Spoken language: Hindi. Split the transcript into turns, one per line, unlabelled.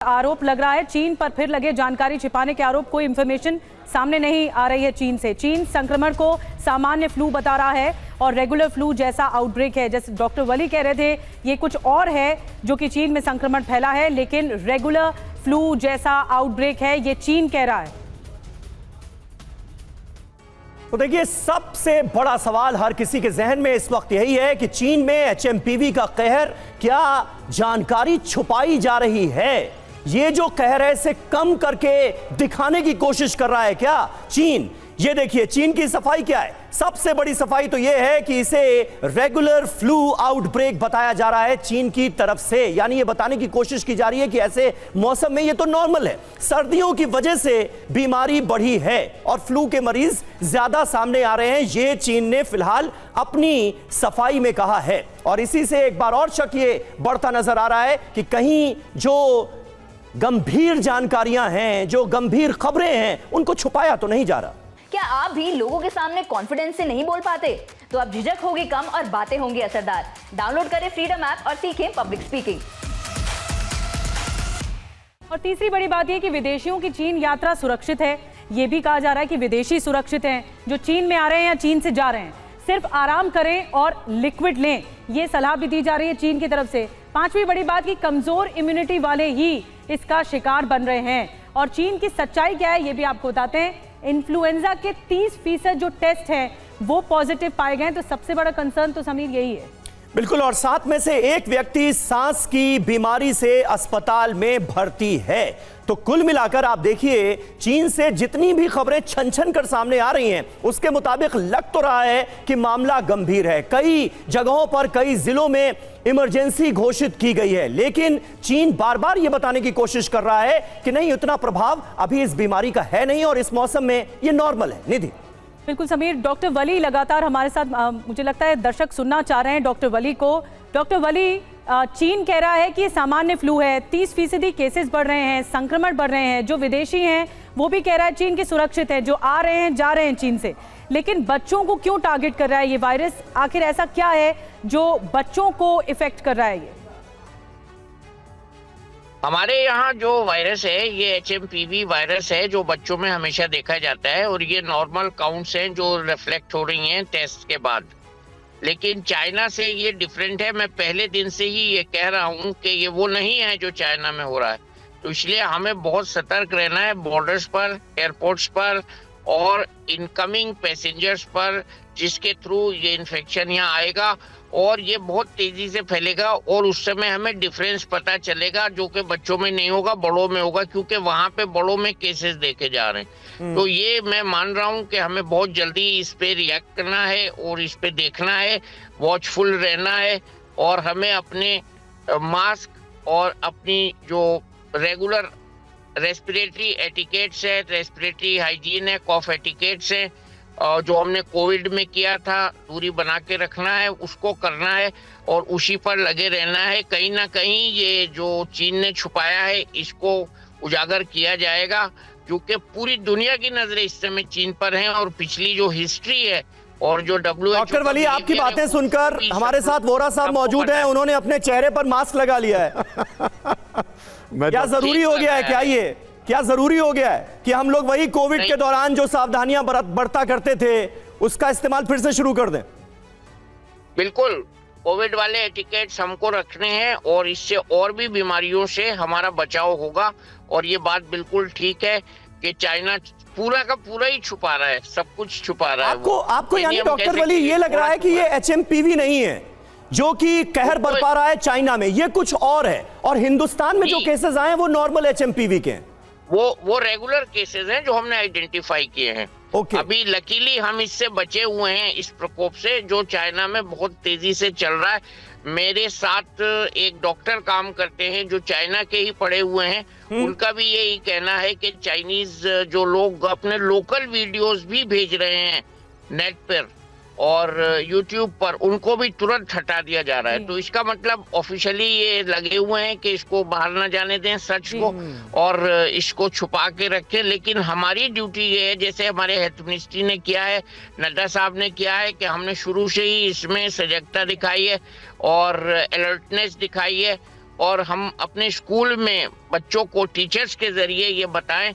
आरोप लग रहा है चीन पर फिर लगे जानकारी छिपाने के आरोप। कोई इंफॉर्मेशन सामने नहीं आ रही है चीन से। चीन संक्रमण को सामान्य फ्लू बता रहा है और रेगुलर फ्लू जैसा आउटब्रेक है। जैसे डॉक्टर वली कह रहे थे, ये कुछ और है जो कि चीन में संक्रमण फैला है, लेकिन रेगुलर फ्लू जैसा आउटब्रेक है, ये चीन कह रहा है।
तो देखिए, सबसे बड़ा सवाल हर किसी के जहन में इस वक्त यही है कि चीन में एचएमपीवी का कहर, क्या जानकारी छुपाई जा रही है? ये जो कहर है इसे कम करके दिखाने की कोशिश कर रहा है क्या चीन? ये देखिए, चीन की सफाई क्या है। सबसे बड़ी सफाई तो यह है कि इसे रेगुलर फ्लू आउटब्रेक बताया जा रहा है चीन की तरफ से। यानी ये बताने की कोशिश की जा रही है कि ऐसे मौसम में ये तो नॉर्मल है, सर्दियों की वजह से बीमारी बढ़ी है और फ्लू के मरीज ज्यादा सामने आ रहे हैं। ये चीन ने फिलहाल अपनी सफाई में कहा है और इसी से एक बार और शक ये बढ़ता नजर आ रहा है कि कहीं जो गंभीर जानकारियां हैं, जो गंभीर खबरें हैं, उनको छुपाया तो नहीं जा रहा।
क्या आप भी लोगों के सामने कॉन्फिडेंस से नहीं बोल पाते? तो अब झिझक होगी कम और बातें होंगी असरदार। डाउनलोड करें फ्रीडम ऐप और सीखें पब्लिक स्पीकिंग।
और तीसरी बड़ी बात यह कि विदेशियों की चीन यात्रा सुरक्षित है। यह भी कहा जा रहा है कि विदेशी सुरक्षित हैं जो चीन में आ रहे हैं या चीन से जा रहे हैं। सिर्फ आराम करें और लिक्विड लें, यह सलाह भी दी जा रही है चीन की तरफ से। पांचवी बड़ी बात कि कमजोर इम्यूनिटी वाले ही इसका शिकार बन रहे हैं। और चीन की सच्चाई क्या है ये भी आपको बताते हैं। इन्फ्लुएंजा के 30% जो टेस्ट हैं वो पॉजिटिव पाए गए। तो सबसे बड़ा कंसर्न तो समीर यही है। बिल्कुल,
और 7 में से एक व्यक्ति सांस की बीमारी से अस्पताल में भर्ती है। तो कुल मिलाकर आप देखिए, चीन से जितनी भी खबरें छन छन कर सामने आ रही हैं उसके मुताबिक लग तो रहा है कि मामला गंभीर है। कई जगहों पर, कई जिलों में इमरजेंसी घोषित की गई है, लेकिन चीन बार बार यह बताने की कोशिश कर रहा है कि नहीं, उतना प्रभाव अभी इस बीमारी का है नहीं और इस मौसम में यह नॉर्मल है। निधि।
बिल्कुल समीर, डॉक्टर वली लगातार हमारे साथ, मुझे लगता है दर्शक सुनना चाह रहे हैं डॉक्टर वली को। डॉक्टर वली, चीन कह रहा है कि सामान्य फ्लू है, 30% केसेस बढ़ रहे हैं, संक्रमण बढ़ रहे हैं। जो विदेशी हैं वो भी कह रहा है चीन की सुरक्षित है, जो आ रहे हैं जा रहे हैं चीन से। लेकिन बच्चों को क्यों टारगेट कर रहा है ये वायरस? आखिर ऐसा क्या है जो बच्चों को इफेक्ट कर रहा है? ये
हमारे यहाँ जो वायरस है ये एचएमपीवी वायरस है जो बच्चों में हमेशा देखा जाता है और ये नॉर्मल काउंट्स हैं जो रिफ्लेक्ट हो रही हैं टेस्ट के बाद। लेकिन चाइना से ये डिफरेंट है। मैं पहले दिन से ही ये कह रहा हूँ कि ये वो नहीं है जो चाइना में हो रहा है। तो इसलिए हमें बहुत सतर्क रहना है बॉर्डर्स पर, एयरपोर्ट्स पर और इनकमिंग पैसेंजर्स पर, जिसके थ्रू ये इन्फेक्शन यहाँ आएगा और ये बहुत तेजी से फैलेगा और उस समय हमें डिफरेंस पता चलेगा जो कि बच्चों में नहीं होगा, बड़ों में होगा, क्योंकि वहां पे बड़ों में केसेस देखे जा रहे हैं। तो ये मैं मान रहा हूँ कि हमें बहुत जल्दी इस पे रिएक्ट करना है और इस पे देखना है, वॉचफुल रहना है और हमें अपने मास्क और अपनी जो रेगुलर रेस्पिरेटरी एटिकेट्स है, रेस्पिरेटरी हाइजीन है, कॉफ एटिकेट्स है, जो हमने कोविड में किया था, दूरी बना के रखना है, उसको करना है और उसी पर लगे रहना है। कहीं ना कहीं ये जो चीन ने छुपाया है इसको उजागर किया जाएगा, क्योंकि पूरी दुनिया की नजरें इस समय चीन पर हैं और पिछली जो हिस्ट्री है और जो WHO।
डॉक्टर वली, आपकी बातें सुनकर हमारे साथ वोरा साहब मौजूद हैं, उन्होंने अपने चेहरे पर मास्क लगा लिया है। क्या जरूरी हो गया है? क्या जरूरी हो गया है कि हम लोग वही कोविड के दौरान जो सावधानियां बरता करते थे उसका इस्तेमाल फिर से शुरू कर दें?
बिल्कुल, कोविड वाले एटिकेट्स हमको रखने हैं और इससे और भी बीमारियों से हमारा बचाव होगा। और ये बात बिल्कुल ठीक है कि चाइना पूरा का पूरा ही छुपा रहा है, सब कुछ छुपा रहा है।
आपको यानी डॉक्टर वली ये लग रहा है कि ये एचएमपीवी नहीं है जो कि कहर बरपा रहा है चाइना में, ये कुछ और है और हिंदुस्तान में जो केसेस आए हैं वो नॉर्मल एचएमपीवी के हैं? वो
रेगुलर केसेस हैं जो हमने आइडेंटिफाई किए हैं। अभी लकीली हम इससे बचे हुए हैं, इस प्रकोप से जो चाइना में बहुत तेजी से चल रहा है। मेरे साथ एक डॉक्टर काम करते हैं जो चाइना के ही पढ़े हुए हैं, उनका भी यही कहना है कि चाइनीज जो लोग अपने लोकल वीडियोस भी भेज रहे हैं नेट पर और YouTube पर, उनको भी तुरंत हटा दिया जा रहा है। तो इसका मतलब ऑफिशियली ये लगे हुए हैं कि इसको बाहर न जाने दें सच को और इसको छुपा के रखें। लेकिन हमारी ड्यूटी ये है, जैसे हमारे हेल्थ मिनिस्ट्री ने किया है, नड्डा साहब ने किया है, कि हमने शुरू से ही इसमें सजगता दिखाई है और अलर्टनेस दिखाई है और हम अपने स्कूल में बच्चों को टीचर्स के जरिए ये बताएं